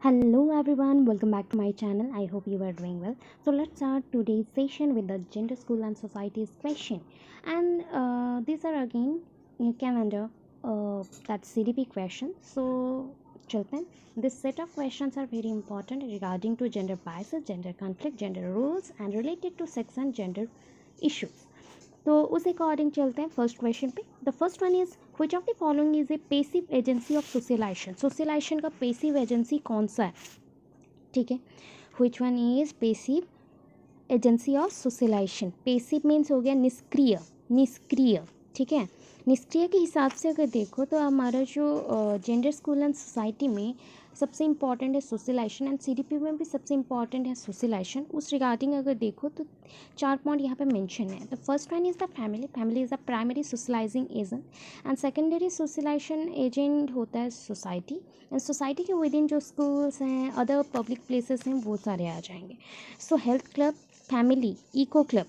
Hello everyone, welcome back to my channel. I hope you are doing well. So let's start today's session with the gender, school and society's question. And these are again in calendar that CDP question. So children, this set of questions are very important regarding to gender biases, gender conflict, gender rules and related to sex and gender issues. तो उस according चलते हैं first question पे. The first one is which of the following is a passive agency of socialization. Socialization का passive agency कौन सा है? ठीक है, which one is passive agency of socialization. Passive means हो गया निष्क्रिय. निष्क्रिय, ठीक है. निष्क्रिय के हिसाब से अगर देखो तो हमारा जो जेंडर स्कूल एंड सोसाइटी में सबसे इम्पॉर्टेंट है सोशलाइजेशन एंड सीडीपी में भी सबसे इम्पॉर्टेंट है सोशलाइजेशन. उस रिगार्डिंग अगर देखो तो 4 पॉइंट यहाँ पे मेंशन है. The first one is the family. Family is the primary socializing agent and secondary socialization agent होता है सोसाइटी. एंड सोसाइटी के विद इन जो स्कूल्स हैं, अदर पब्लिक प्लेसेस हैं, वो सारे आ जाएंगे. So health club, family, eco club,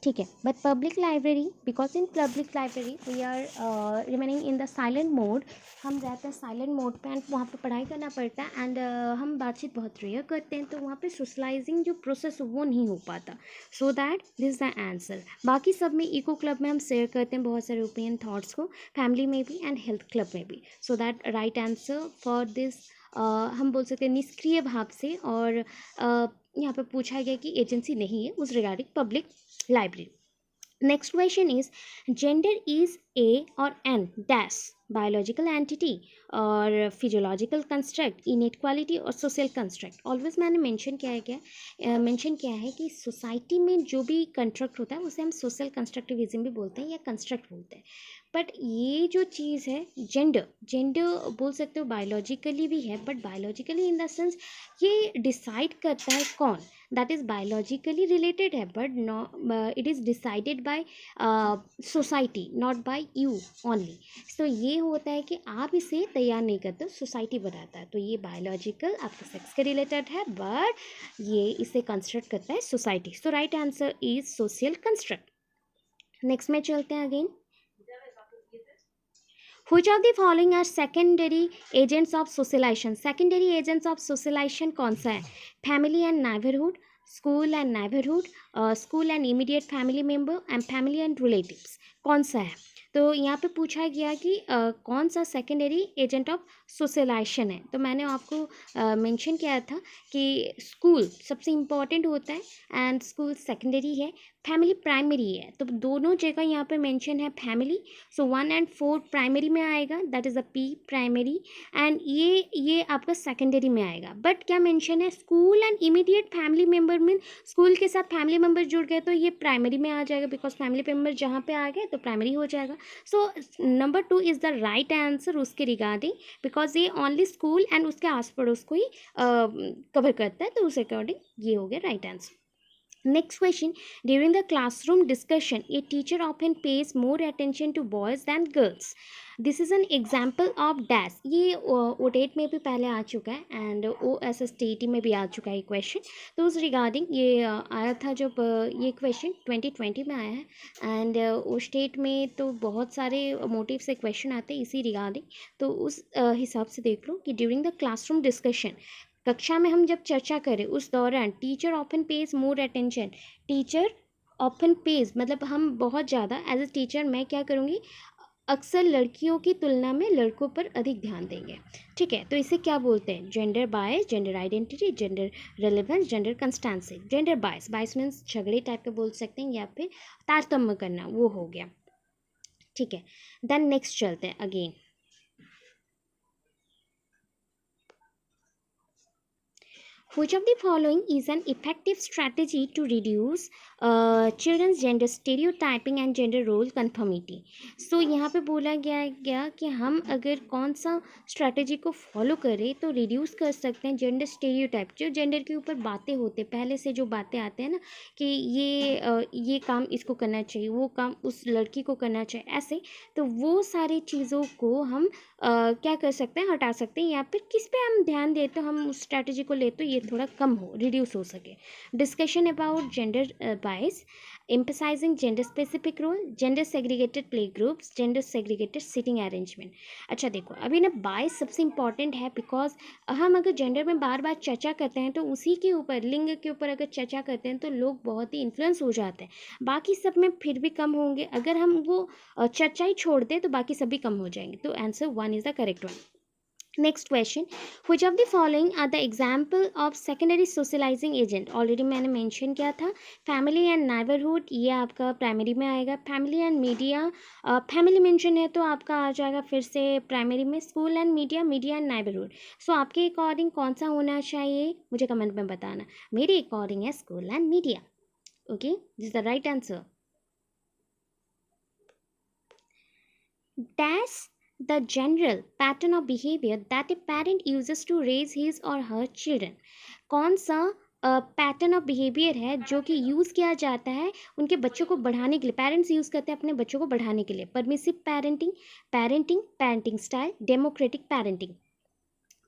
ठीक है. But public library, because in public library we are remaining in the silent mode. हम रहते हैं साइलेंट मोड पे एंड वहाँ पे पढ़ाई करना पड़ता है एंड हम बातचीत बहुत रेयर करते हैं, तो वहाँ पे सोशलाइजिंग जो प्रोसेस वो नहीं हो पाता. So that this is the answer. बाकी सब में इको क्लब में हम शेयर करते हैं बहुत सारे ओपिनियन थाट्स को, फैमिली में भी एंड हेल्थ क्लब में भी. So that right answer for this हम बोल सकते हैं निष्क्रिय भाव से. और यहाँ पे पूछा गया कि एजेंसी नहीं है उस regarding public library. Next question is gender is a or an dash biological entity और physiological construct, inequality और social construct. ऑलवेज मैंने मेंशन किया है कि सोसाइटी में जो भी कंस्ट्रक्ट होता है उसे हम सोशल कंस्ट्रक्टिविज्म भी बोलते हैं या कंस्ट्रक्ट बोलते हैं. बट ये जो चीज़ है जेंडर बोल सकते हो बायोलॉजिकली भी है, but biologically in the sense ये डिसाइड करता है कौन, दैट इज़ बायोलॉजिकली रिलेटेड है, but no it is decided by society, not by you only. तो ये होता है कि आप इसे तैयार नहीं करते, सोसाइटी बनाता है. तो ये बायोलॉजिकल आपके सेक्स के रिलेटेड है, बट ये इसे कंस्ट्रक्ट करता है society. So right answer is social construct. Next में चलते हैं again. Which of the following are secondary agents of socialization? Secondary agents of socialization कौन सा है? Family and neighborhood, school and neighborhood, school and immediate family member and family and relatives. कौन सा है? तो यहाँ पे पूछा गया कि कौन सा सेकेंडरी एजेंट ऑफ सोशलाइजेशन है. तो मैंने आपको मेंशन किया था कि स्कूल सबसे इम्पॉर्टेंट होता है एंड स्कूल सेकेंडरी है, फैमिली प्राइमरी है. तो दोनों जगह यहाँ पे मेंशन है फैमिली. सो 1 and 4 प्राइमरी में आएगा, that is a P primary. And ये आपका सेकेंडरी में आएगा. बट क्या मेंशन है? School and immediate family member mean school के साथ फैमिली मेम्बर जुड़ गए तो ये प्राइमरी में आ जाएगा, बिकॉज फैमिली मेम्बर जहाँ पे आ गए तो प्राइमरी हो जाएगा. So number 2 is the right answer उसके रिगार्डिंग, बिकॉज ये ओनली स्कूल एंड उसके आस पड़ोस को ही कवर करता है. तो उस अकॉर्डिंग ये हो गया right answer. Next question. During the classroom discussion, a teacher often pays more attention to boys than girls. This is an example of dash. ये ओटेट में भी पहले आ चुका है एंड OSSTT में भी आ चुका है क्वेश्चन. तो उस रिगार्डिंग ये आया था जब ये क्वेश्चन 2020 में आया है एंड उस स्टेट में तो बहुत सारे मोटिव से क्वेश्चन आते हैं इसी रिगार्डिंग. तो उस हिसाब से देख लो कि ड्यूरिंग द क्लासरूम डिस्कशन, कक्षा में हम जब चर्चा करें उस दौरान teacher often page more attention. Teacher often page मतलब हम बहुत ज़्यादा एज ए टीचर मैं क्या करूँगी, अक्सर लड़कियों की तुलना में लड़कों पर अधिक ध्यान देंगे. ठीक है, तो इसे क्या बोलते हैं? Gender bias, gender identity, gender relevance, gender constancy. Gender bias, bias means झगड़े टाइप का बोल सकते हैं या फिर तारतम्य करना, वो हो गया. ठीक है, देन नेक्स्ट चलते हैं again. Which of the following is an effective strategy to reduce children's gender stereotyping and gender role conformity? So यहाँ पे बोला गया कि हम अगर कौन सा स्ट्रैटेजी को फॉलो करें तो रिड्यूस कर सकते हैं जेंडर स्टेरियोटाइप. जो जेंडर के ऊपर बातें होते पहले से जो बातें आते हैं ना कि ये काम इसको करना चाहिए, वो काम उस लड़की को करना चाहिए, ऐसे. तो वो सारी चीज़ों को हम क्या कर सकते हैं, हटा सकते हैं, या फिर किस पे हम ध्यान दें तो हम उस स्ट्रैटेजी को ले तो ये थोड़ा कम हो, रिड्यूस हो सके. Discussion about gender bias emphasizing gender specific role, gender segregated play groups, gender segregated sitting arrangement. अच्छा देखो, अभी ना बाइस सबसे इंपॉर्टेंट है, बिकॉज हम अगर जेंडर में बार बार चर्चा करते हैं तो उसी के ऊपर, लिंग के ऊपर अगर चर्चा करते हैं तो लोग बहुत ही इन्फ्लुएंस हो जाते हैं, बाकी सब में फिर भी कम होंगे। अगर हम वो चर्चा ही छोड़ दें तो बाकी सब भी कम हो जाएंगे। तो answer 1 is the correct one. Next question, which of the following are the example of secondary socializing agent? Already मैंने मेंशन किया था, फैमिली एंड नाइबरहुड, ये आपका प्राइमरी में आएगा। Family and media, family mention है तो आपका आ जाएगा फिर से प्राइमरी में। School and media, media and neighbourhood. So आपके अकॉर्डिंग कौन सा होना चाहिए, मुझे कमेंट में बताना। मेरे अकॉर्डिंग है school and media. Okay, this is the right answer. Dash the general pattern of behavior that a parent uses to raise his or her children. कौन सा पैटर्न ऑफ बिहेवियर है जो कि यूज़ किया जाता है उनके बच्चों को बढ़ाने के लिए, पेरेंट्स यूज़ करते हैं अपने बच्चों को बढ़ाने के लिए? Permissive parenting, parenting style, democratic parenting.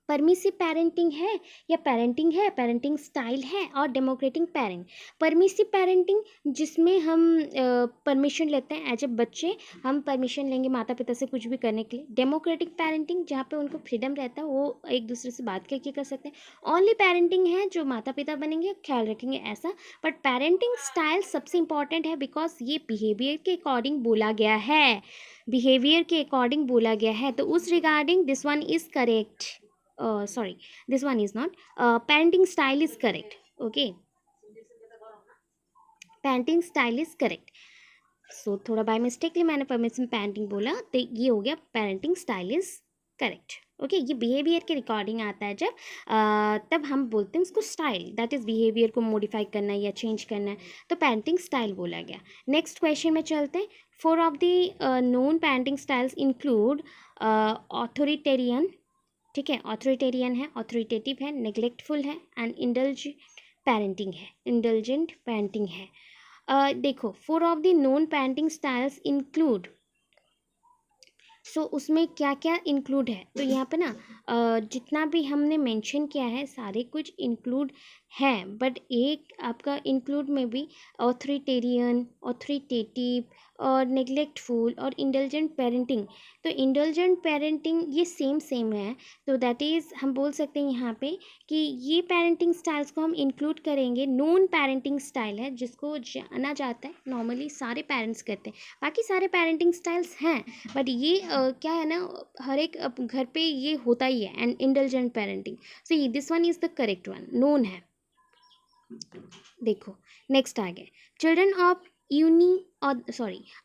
Permissive parenting है या पेरेंटिंग स्टाइल है, और डेमोक्रेटिक पेरेंट। परमिसिव पेरेंटिंग जिसमें हम परमिशन लेते हैं एज ए बच्चे, हम परमिशन लेंगे माता पिता से कुछ भी करने के लिए। डेमोक्रेटिक पेरेंटिंग जहाँ पे उनको फ्रीडम रहता है, वो एक दूसरे से बात करके कर सकते हैं। ओनली पेरेंटिंग है जो माता पिता बनेंगे, ख्याल रखेंगे ऐसा। बट पेरेंटिंग स्टाइल सबसे इंपॉर्टेंट है, बिकॉज ये बिहेवियर के अकॉर्डिंग बोला गया है, बिहेवियर के अकॉर्डिंग बोला गया है। तो उस regarding this one is correct. Sorry, this one is not. Parenting style is correct. Okay, parenting style is correct. So थोड़ा बाय मिस्टेकली मैंने परमिशन पेरेंटिंग बोला, तो ये हो गया parenting style is correct. Okay, ये बिहेवियर के रिकॉर्डिंग आता है जब तब हम बोलते हैं उसको स्टाइल, दैट इज़ बिहेवियर को मॉडिफाई करना या चेंज करना है, तो पेरेंटिंग स्टाइल बोला गया। नेक्स्ट क्वेश्चन में चलते हैं। 4 of the known parenting styles include authoritarian, ठीक है, ऑथोरिटेरियन है, ऑथोरिटेटिव है, नेग्लेक्टफुल है, एंड इंडल्जेंट पेरेंटिंग है। देखो, 4 of the known parenting styles include, so उसमें क्या क्या इंक्लूड है, तो यहाँ पे ना जितना भी हमने मेंशन किया है सारे कुछ इंक्लूड है, बट एक आपका इंक्लूड में भी ऑथोरिटेरियन, ऑथोरिटेटिव और नेग्लेक्टफुल और इंडल्जेंट पेरेंटिंग, तो इंडल्जेंट पेरेंटिंग ये सेम है, तो दैट इज़ हम बोल सकते हैं यहाँ पे कि ये पेरेंटिंग स्टाइल्स को हम इंक्लूड करेंगे। नॉन पेरेंटिंग स्टाइल है जिसको जाना जाता है, नॉर्मली सारे पेरेंट्स करते हैं, बाकी सारे पेरेंटिंग स्टाइल्स हैं, बट ये क्या है ना, हर एक घर पे ये होता ही है, एंड इंडल्जेंट पेरेंटिंग। सो ये this one is the correct one, known है। देखो नेक्स्ट आ गया, चिल्ड्रन ऑफ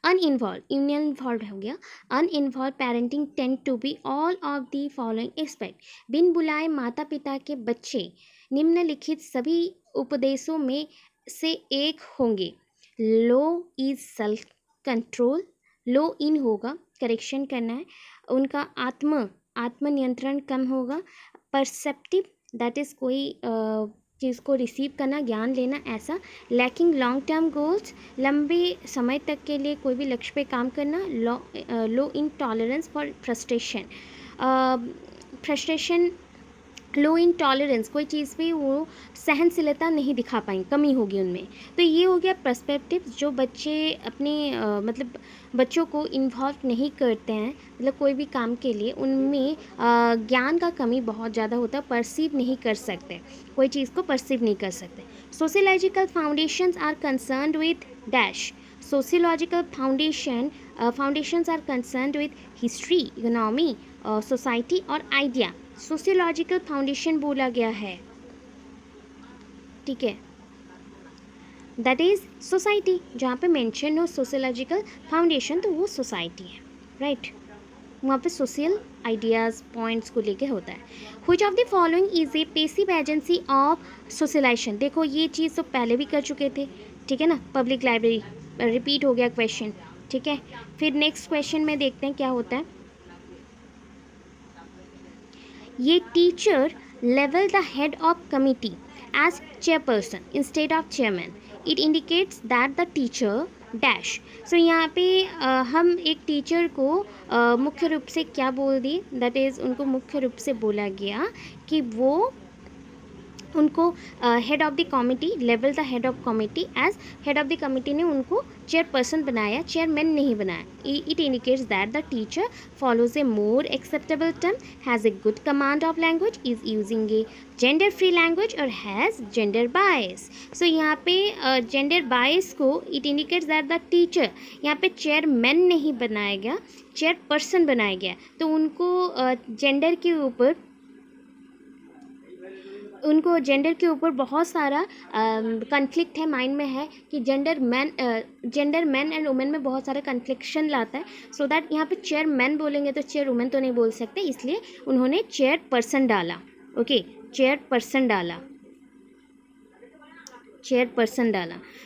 अनइन्वॉल्व हो गया। Uninvolved parenting tend to be all of the following aspect. बिन बुलाए माता पिता के बच्चे निम्नलिखित सभी उपदेशों में से एक होंगे। लो इज सेल्फ कंट्रोल, लो इन होगा, करेक्शन करना है। उनका आत्मनियंत्रण कम होगा। परसेप्टिव, दैट इज़ कोई चीज़ को रिसीव करना, ज्ञान लेना, ऐसा। लैकिंग लॉन्ग टर्म गोल्स, लंबे समय तक के लिए कोई भी लक्ष्य पे काम करना। Low in tolerance for frustration, low in tolerance, कोई चीज़ पे वो सहनशीलता नहीं दिखा पाएंगे, कमी होगी उनमें। तो ये हो गया पर्सपेक्टिव, जो बच्चे अपने मतलब बच्चों को इन्वॉल्व नहीं करते हैं, मतलब कोई भी काम के लिए, उनमें ज्ञान का कमी बहुत ज़्यादा होता है, परसीव नहीं कर सकते, कोई चीज़ को परसीव नहीं कर सकते। Sociological foundations are concerned with dash, sociological foundations are concerned with history, economy, society और आइडिया। सोशियोलॉजिकल फाउंडेशन बोला गया है, ठीक है, दैट इज़ सोसाइटी, जहाँ पे मेंशन हो सोशियोलॉजिकल फाउंडेशन तो वो सोसाइटी है, राइट। वहाँ पे सोशल आइडियाज़ पॉइंट्स को लेके होता है। Which of the following is a passive agency of socialization. देखो ये चीज़ तो पहले भी कर चुके थे, ठीक है ना, पब्लिक लाइब्रेरी, रिपीट हो गया क्वेश्चन, ठीक है। फिर नेक्स्ट क्वेश्चन में देखते हैं क्या होता है। ये teacher level the head of committee as chairperson instead of chairman, it indicates that the teacher dash. सो यहाँ पे हम एक टीचर को मुख्य रूप से क्या बोल दिए, दैट इज़ उनको मुख्य रूप से बोला गया कि वो उनको head of the committee level the head of committee as head of the committee ने उनको चेयरपर्सन बनाया, चेयरमैन नहीं बनाया. It indicates that the teacher follows a more acceptable term, has a good command of language, is using a gender free language or has gender bias. So यहाँ पे gender bias को it indicates that the teacher, यहाँ पे chairman नहीं बनाया गया, chairperson बनाया गया. तो उनको जेंडर के ऊपर बहुत सारा कन्फ्लिक्ट है, माइंड में है कि जेंडर मैन एंड वुमेन में बहुत सारा कन्फ्लिक्शन लाता है. सो दैट यहाँ पे चेयर मैन बोलेंगे तो चेयर वुमेन तो नहीं बोल सकते, इसलिए उन्होंने चेयर पर्सन डाला. ओके, चेयर पर्सन डाला.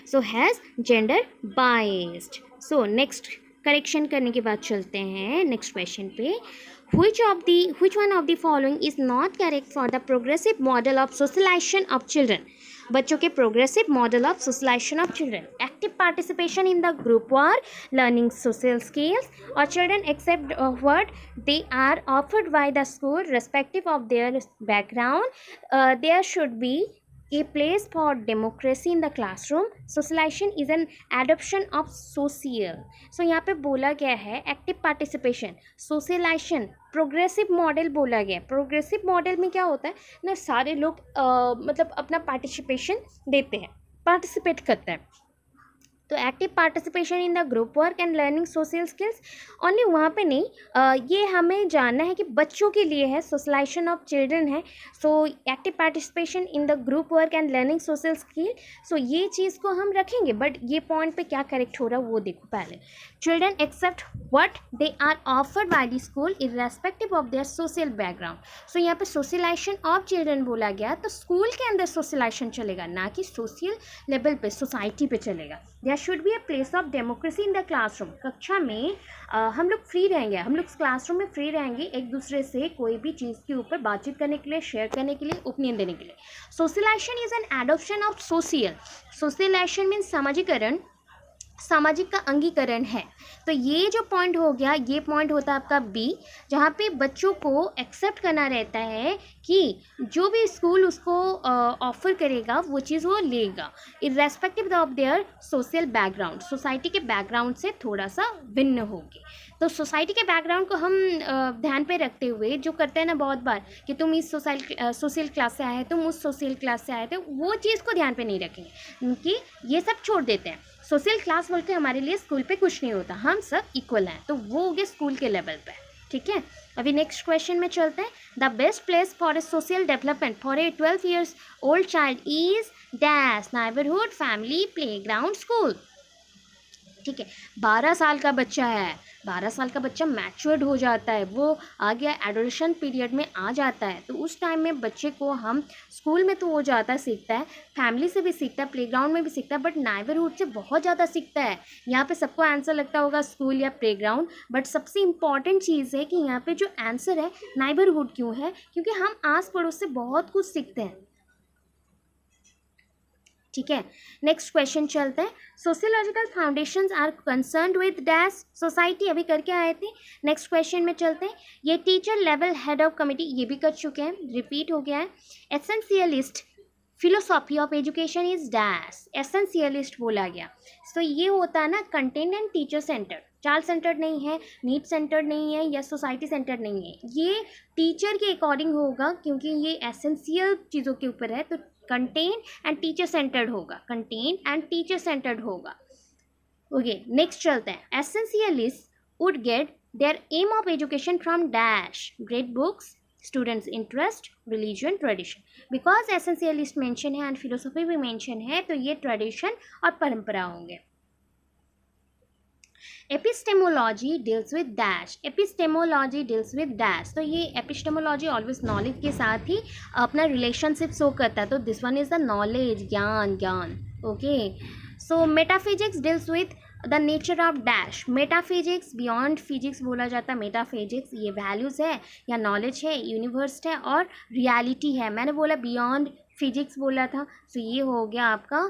So has gender biased. So next correction करने के बाद चलते हैं नेक्स्ट क्वेश्चन पे. Which one of the following is not correct for the progressive model of socialization of children? बच्चों के progressive model of socialization of children. Active participation in the group work, learning social skills, or children accept what they are offered by the school, respective of their background. There should be a place for democracy in the classroom. Socialization is an adoption of social. So यहाँ पे बोला गया है active participation, socialization, progressive model बोला गया. Progressive model में क्या होता है ना, सारे लोग मतलब अपना पार्टिसिपेशन देते हैं, पार्टिसिपेट करते हैं. तो active participation in the group work and learning social skills only वहाँ पे नहीं, ये हमें जानना है कि बच्चों के लिए है, सोशलाइजेशन ऑफ चिल्ड्रन है. So active participation in the group work and learning social skill. So ये चीज़ को हम रखेंगे, बट ये पॉइंट पे क्या करेक्ट हो रहा है वो देखो पहले. Children accept what they are offered by the school irrespective of their social background. So यहाँ पे सोशलाइजेशन ऑफ चिल्ड्रन बोला गया, तो स्कूल के अंदर सोशलाइजेशन चलेगा, ना कि सोशल लेवल पे, सोसाइटी पे चलेगा. Should be a place of democracy in the classroom. कक्षा में हम लोग फ्री रहेंगे, हम लोग क्लासरूम में फ्री रहेंगे एक दूसरे से कोई भी चीज़ के ऊपर बातचीत करने के लिए, शेयर करने के लिए, ओपिनियन देने के लिए. Socialisation is an adoption of social. Socialisation means सामाजिकरण, सामाजिक का अंगीकरण है. तो ये जो पॉइंट हो गया, ये पॉइंट होता है आपका बी, जहाँ पे बच्चों को एक्सेप्ट करना रहता है कि जो भी स्कूल उसको ऑफर करेगा वो चीज़ वो लेगा, irrespective of their social background. Society के बैकग्राउंड से थोड़ा सा भिन्न होगी. तो सोसाइटी के बैकग्राउंड को हम ध्यान पे रखते हुए जो करते हैं ना बहुत बार कि तुम इस सोशल क्लास से आए, तुम उस सोशल क्लास से आए थे, वो चीज़ को ध्यान पे नहीं रखेंगे, क्योंकि ये सब छोड़ देते हैं. सोशल क्लास बोल के हमारे लिए स्कूल पे कुछ नहीं होता, हम सब इक्वल हैं, तो वो हो गया स्कूल के लेवल पे. ठीक है, अभी नेक्स्ट क्वेश्चन में चलते हैं. The best place for a social development for a 12 years old child is dash neighbourhood, family, play ground, school. ठीक है, 12 साल का बच्चा है, 12 साल का बच्चा मैच्योर्ड हो जाता है, वो आ गया एडोलेशन पीरियड में आ जाता है. तो उस टाइम में बच्चे को हम स्कूल में तो वो ज़्यादा सीखता है, फैमिली से भी सीखता है, प्लेग्राउंड में भी सीखता है, बट नाइबरहुड से बहुत ज़्यादा सीखता है. यहाँ पे सबको आंसर लगता होगा स्कूल या प्लेग्राउंड, बट सबसे इम्पॉर्टेंट चीज़ है कि यहाँ पे जो आंसर है नाइबरहुड क्यों है, क्योंकि हम आस पड़ोस से बहुत कुछ सीखते हैं. ठीक है, नेक्स्ट क्वेश्चन चलते हैं. Sociological foundations are concerned with dash society, अभी करके आए थे. नेक्स्ट क्वेश्चन में चलते हैं. ये teacher level head of committee, ये भी कर चुके हैं, रिपीट हो गया है. Essentialist philosophy of education is dash, essentialist बोला गया. तो ये होता है ना content and teacher centre, child centred नहीं है, नीड सेंटर्ड नहीं है, या सोसाइटी सेंटर्ड नहीं है. ये टीचर के अकॉर्डिंग होगा, क्योंकि ये एसेंशियल चीज़ों के ऊपर है, तो कंटेन एंड टीचर सेंटर्ड होगा, कंटेन एंड टीचर सेंटर्ड होगा. ओके, नेक्स्ट चलते हैं. Essentialist would get their aim of education from dash, great books, students interest, religion, tradition. Because essentialist mention है एंड फिलोसफी भी मेंशन है, तो ये tradition और परंपरा होंगे. Epistemology deals with dash, epistemology deals with dash. तो ये एपिस्टेमोलॉजी ऑलवेज नॉलेज के साथ ही अपना रिलेशनशिप शो करता है, तो this one is the knowledge, ज्ञान. Okay, so metaphysics deals with the nature of dash, metaphysics beyond physics बोला जाता है. मेटाफिजिक्स ये वैल्यूज़ है या नॉलेज है, यूनिवर्स है और रियलिटी है. मैंने बोला बियॉन्ड फिजिक्स बोला था, तो ये हो गया आपका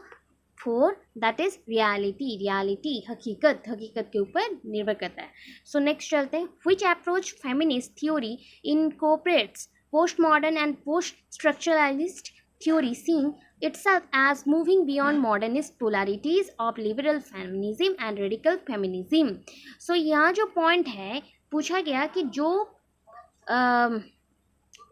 4, दैट इज रियलिटी, हकीकत के ऊपर निर्भर करता है. सो नेक्स्ट चलते हैं. Which approach feminist theory incorporates post modern and post structuralist theory seeing itself as moving beyond modernist polarities of liberal feminism and radical feminism. So यहाँ जो point है पूछा गया कि जो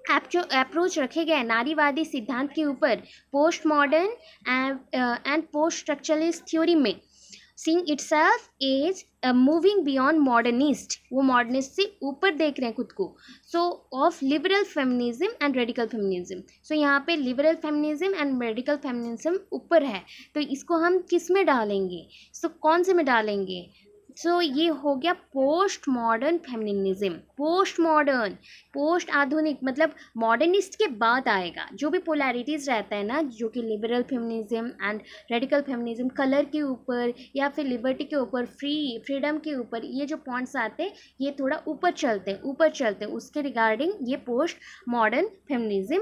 अप्रोच रखे गए नारीवादी सिद्धांत के ऊपर post modern and post structuralist theory में seeing itself is moving beyond modernist, वो मॉडर्निस्ट से ऊपर देख रहे हैं खुद को. So of liberal feminism and radical feminism. So यहाँ पे liberal feminism and radical feminism ऊपर है, तो इसको हम किस में डालेंगे? सो कौन से में डालेंगे? सो ये हो गया post modern feminism. Post modern, post आधुनिक मतलब मॉडर्निस्ट के बाद आएगा. जो भी पोलैरिटीज़ रहता है ना, जो कि liberal feminism and radical feminism, colour के ऊपर या फिर लिबर्टी के ऊपर, फ्रीडम के ऊपर, ये जो पॉइंट्स आते हैं ये थोड़ा ऊपर चलते हैं उसके रिगार्डिंग ये पोस्ट मॉडर्न फेमिनिज्म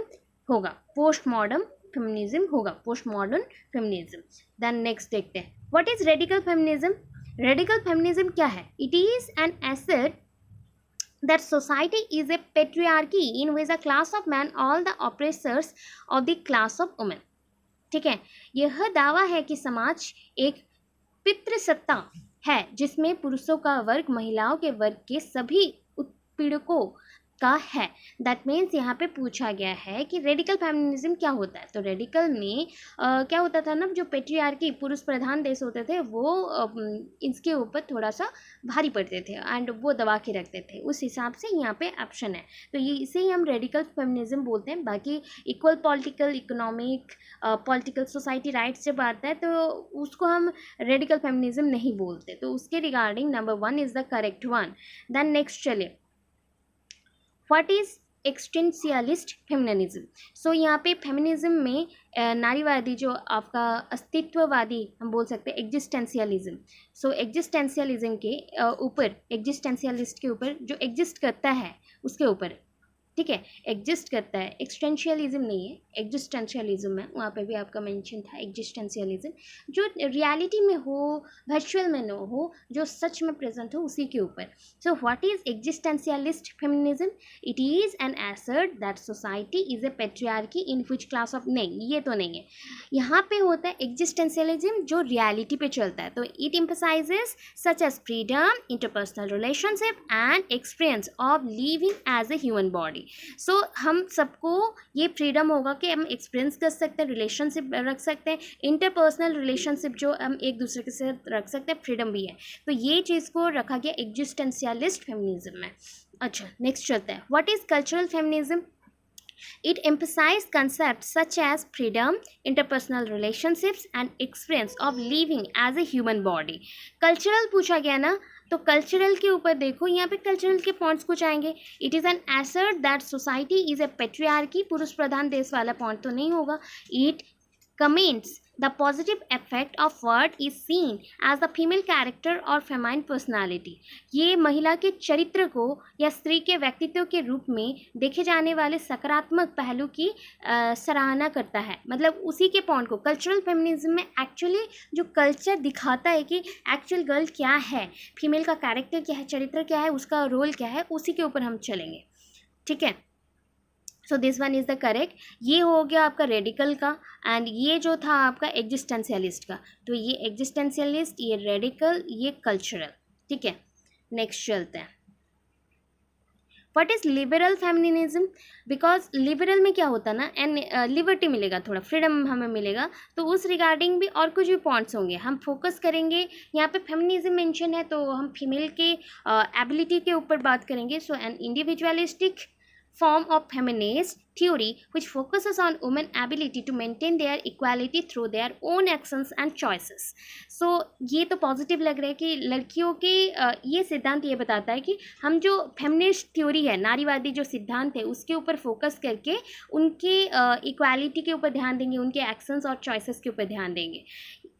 होगा. पोस्ट मॉडर्न फेमिनिज्म होगा, post modern feminism. Then next देखते हैं, what is radical feminism? Radical feminism क्या है? It is an asset that society is a patriarchy in which a class of men all the oppressors of the class of women. ठीक है, यह दावा है कि समाज एक पितृसत्ता है जिसमें पुरुषों का वर्ग महिलाओं के वर्ग के सभी उत्पीड़कों का है. दैट मीन्स यहाँ पे पूछा गया है कि रेडिकल फेमिनिज्म क्या होता है. तो रेडिकल में क्या होता था ना, जो पेट्रियार्की पुरुष प्रधान देश होते थे वो इसके ऊपर थोड़ा सा भारी पड़ते थे एंड वो दबा के रखते थे. उस हिसाब से यहाँ पे ऑप्शन है, तो ये इसे ही हम रेडिकल फेमिनिज्म बोलते हैं. बाकी equal political, economic, political, society rights जब आता है तो उसको हम रेडिकल फेमिनिज्म नहीं बोलते. तो उसके regarding number 1 is the correct one. Then next चलिए, what is existentialist feminism. So यहाँ पे फेमिनिज्म में नारीवादी जो आपका अस्तित्ववादी हम बोल सकते हैं एग्जिस्टेंशियलिज्म. सो एग्जिस्टेंशियलिज्म के ऊपर, एग्जिस्टेंशियलिस्ट के ऊपर जो एग्जिस्ट करता है उसके ऊपर, ठीक है, एग्जिस्ट करता है, एक्सटेंशियलिज्म नहीं है, एग्जिस्टेंशियलिज्म है. वहाँ पे भी आपका मेंशन था एग्जिस्टेंशियलिज्म, जो रियलिटी में हो, वर्चुअल में न हो, जो सच में प्रेजेंट हो उसी के ऊपर. So what is existentialist feminism? It is an एसर्ट that society is a patriarchy in which class of, नहीं ये तो नहीं है. यहाँ पे होता है एग्जिस्टेंशियलिज्म जो रियलिटी पे चलता है. तो it emphasises such as freedom, interpersonal relationship and experience of living as a human body. So हम सबको ये फ्रीडम होगा कि हम एक्सपीरियंस कर सकते हैं, रिलेशनशिप रख सकते हैं, इंटरपर्सनल रिलेशनशिप जो हम एक दूसरे के साथ रख सकते हैं, फ्रीडम भी है. तो ये चीज़ को रखा गया एग्जिस्टेंशियलिस्ट फेमिनिज्म में. अच्छा नेक्स्ट चलते हैं, what is cultural feminism? It emphasizes concepts such as freedom, interpersonal relationships, and experience of living as a human body. Cultural पूछा गया ना, तो कल्चरल के ऊपर देखो, यहाँ पे कल्चरल के पॉइंट्स कुछ आएंगे. It is an एसर्ट that society is a patriarchy, पुरुष प्रधान देश वाला पॉइंट तो नहीं होगा. It comments the positive effect of what is seen as the female character or feminine personality. ये महिला के चरित्र को या स्त्री के व्यक्तित्व के रूप में देखे जाने वाले सकारात्मक पहलू की सराहना करता है. मतलब उसी के पॉइंट को कल्चरल फेमिनिज्म में एक्चुअली जो कल्चर दिखाता है कि एक्चुअल गर्ल क्या है, फीमेल का कैरेक्टर क्या है, चरित्र क्या है, उसका रोल क्या है, उसी के ऊपर हम चलेंगे. ठीक है, so this one is the correct. ये हो गया आपका रेडिकल का, एंड ये जो था आपका एग्जिस्टेंशियलिस्ट का. तो ये एग्जिस्टेंशियलिस्ट, ये रेडिकल, ये कल्चरल. ठीक है, नेक्स्ट चलते हैं, what is liberal feminism? Because liberal में क्या होता है ना, एंड लिबर्टी मिलेगा, थोड़ा फ्रीडम हमें मिलेगा, तो उस रिगार्डिंग भी और कुछ भी पॉइंट्स होंगे. हम फोकस करेंगे, यहाँ पे फेमिनिज्म मेंशन है तो हम फीमेल के एबिलिटी के ऊपर बात करेंगे. So an individualistic form of feminist theory which focuses on women's ability to maintain their equality through their own actions and choices. So ये तो पॉजिटिव लग रहा है कि लड़कियों के ये सिद्धांत ये बताता है कि हम जो फेमिनिस्ट थ्योरी है, नारीवादी जो सिद्धांत है, उसके ऊपर फोकस करके उनके इक्वालिटी के ऊपर ध्यान देंगे, उनके एक्शंस और चॉइसेस के ऊपर ध्यान देंगे.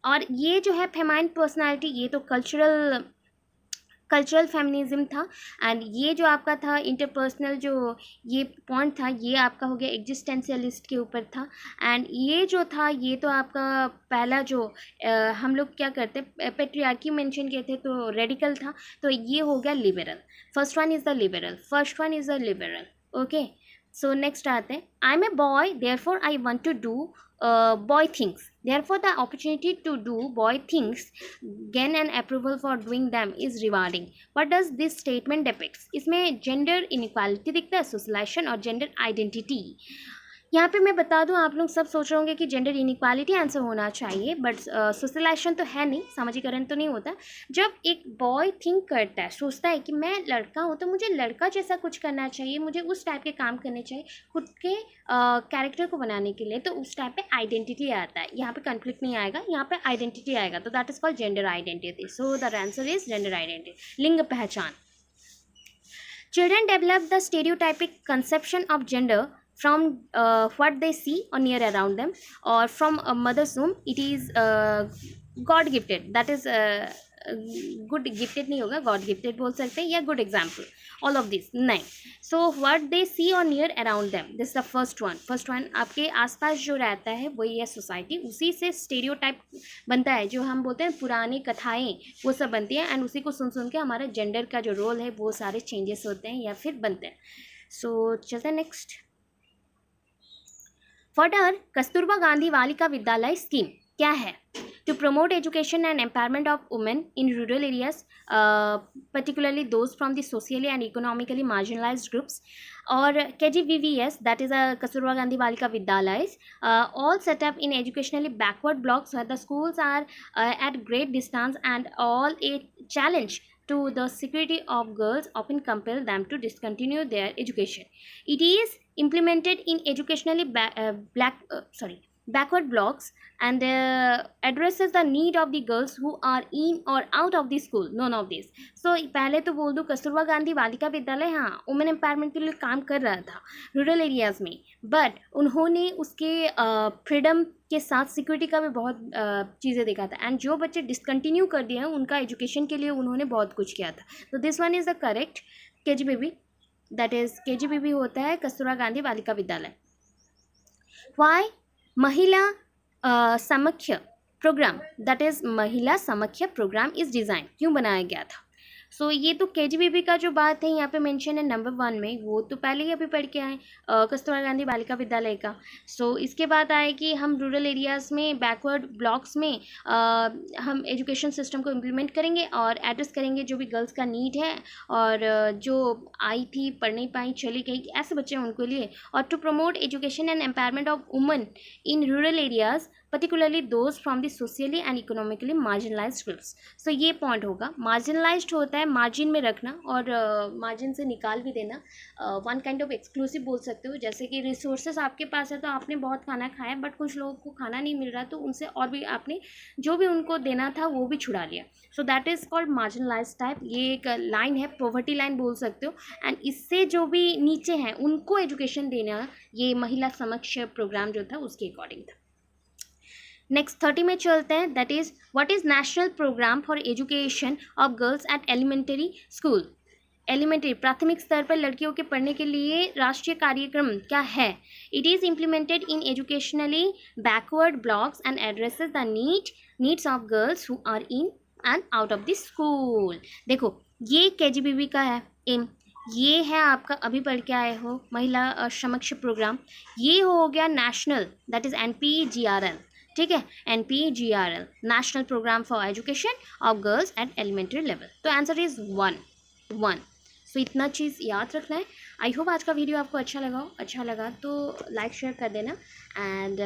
और ये जो है फेमाइन पर्सनालिटी, ये तो कल्चरल फेमिनिज्म था. एंड ये जो आपका था इंटरपर्सनल जो ये पॉइंट था, ये आपका हो गया एग्जिस्टेंशियलिस्ट के ऊपर था. एंड ये जो था ये तो आपका पहला जो हम लोग क्या करते पेट्रियार्की मेंशन किए थे तो रेडिकल था. तो ये हो गया liberal. First one is the liberal. Okay, so next आते हैं, I am a boy therefore I want to do boy things, therefore the opportunity to do boy things gain an approval for doing them is rewarding. What does this statement depicts? इसमें gender inequality दिखता है, socialization और gender identity. यहाँ पे मैं बता दूँ, आप लोग सब सोच रहे होंगे कि जेंडर इनइक्वालिटी आंसर होना चाहिए, बट सोशलाइजेशन तो है नहीं, सामाजिकरण तो नहीं होता. जब एक बॉय थिंक करता है, सोचता है कि मैं लड़का हूँ तो मुझे लड़का जैसा कुछ करना चाहिए, मुझे उस टाइप के काम करने चाहिए खुद के कैरेक्टर को बनाने के लिए, तो उस टाइप पे आइडेंटिटी आता है. यहाँ पे कॉन्फ्लिक्ट नहीं आएगा, यहाँ पे आइडेंटिटी आएगा, तो that is called gender identity. So the answer is gender identity, लिंग पहचान. Children develop the stereotypic conception of gender from what they see or near around them, or from a mother's womb. It is God gifted, that is good gifted नहीं होगा, God gifted बोल सकते हैं, या good example, all of this नहीं. So what they see or near around them, this is the first one. आपके आसपास जो रहता है वही है सोसाइटी, उसी से स्टेरियोटाइप बनता है, जो हम बोलते हैं पुरानी कथाएं, वो सब बनती हैं, एंड उसी को सुन सुन के हमारे जेंडर का जो रोल है वो सारे चेंजेस होते हैं या फिर बनते हैं. सो चलते हैं next. Further, Kasturba Gandhi Balika Vidyalaya scheme क्या है? To promote education and empowerment of women in rural areas, particularly those from the socially and economically marginalized groups, or KGVVS, that is a Kasturba Gandhi Balika Vidyalayas, all set up in educationally backward blocks where the schools are at great distance, and all a challenge to the security of girls often compel them to discontinue their education. It is implemented in educationally backward blocks, and addresses the need of the girls who are in or out of the school, none of this. So पहले तो बोल दूँ, कस्तूरबा गांधी बालिका विद्यालय हाँ women empowerment के लिए काम कर रहा था रूरल एरियाज़ में, बट उन्होंने उसके फ्रीडम के साथ सिक्योरिटी का भी बहुत चीज़ें देखा था, एंड जो बच्चे डिसकंटिन्यू कर दिए हैं उनका एजुकेशन के लिए उन्होंने बहुत कुछ किया था. तो this one is the correct KGBB, that is KGBB होता है कस्तूरबा गांधी बालिका विद्यालय. वाई महिला समख्य प्रोग्राम, दैट इज़ महिला समख्य प्रोग्राम इज़ डिज़ाइन, क्यों बनाया गया था? सो ये तो KGBB का जो बात है यहाँ पे मेंशन है नंबर 1 में, वो तो पहले ही अभी पढ़ के आए कस्तूरबा गांधी बालिका विद्यालय का. सो इसके बाद आए कि हम रूरल एरियाज़ में बैकवर्ड ब्लॉक्स में हम एजुकेशन सिस्टम को इम्प्लीमेंट करेंगे और एड्रेस करेंगे जो भी गर्ल्स का नीड है, और जो आई थी पढ़ नहीं पाई चली गई ऐसे बच्चे हैं उनके लिए, और to promote education and empowerment of women in rural areas, particularly those from the socially and economically marginalized groups. So ये पॉइंट होगा. marginalized होता है मार्जिन में रखना, और मार्जिन से निकाल भी देना. वन काइंड ऑफ एक्सक्लूसिव बोल सकते हो, जैसे कि रिसोर्सेज आपके पास है तो आपने बहुत खाना खाया, बट कुछ लोगों को खाना नहीं मिल रहा तो उनसे और भी आपने जो भी उनको देना था वो भी छुड़ा लिया. So that is called marginalize type. ये एक लाइन है, पॉवर्टी लाइन बोल सकते हो, एंड इससे जो भी नीचे हैं उनको एजुकेशन देना ये महिला समक्ष प्रोग्राम जो था उसके अकॉर्डिंग था. नेक्स्ट 30 में चलते हैं, that is what is national program for education of girls at elementary school. Elementary प्राथमिक स्तर पर लड़कियों के पढ़ने के लिए राष्ट्रीय कार्यक्रम क्या है? It is implemented in educationally backward blocks and addresses the needs of girls who are in and out of the school. देखो ये KGBB का है एम, ये है आपका अभी पढ़ के आए हो महिला समक्ष प्रोग्राम, ये हो गया नेशनल, दैट इज़ NPGRL. ठीक है, NPGRL, national program for education of girls at elementary level. तो आंसर इज़ 1. सो इतना चीज़ याद रखना है. आई होप आज का वीडियो आपको अच्छा लगा तो लाइक शेयर कर देना, एंड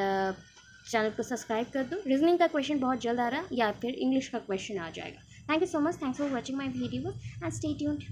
चैनल को सब्सक्राइब कर दो. रीजनिंग का क्वेश्चन बहुत जल्द आ रहा है, या फिर इंग्लिश का क्वेश्चन आ जाएगा. Thank you so much, thanks for watching my video and stay tuned.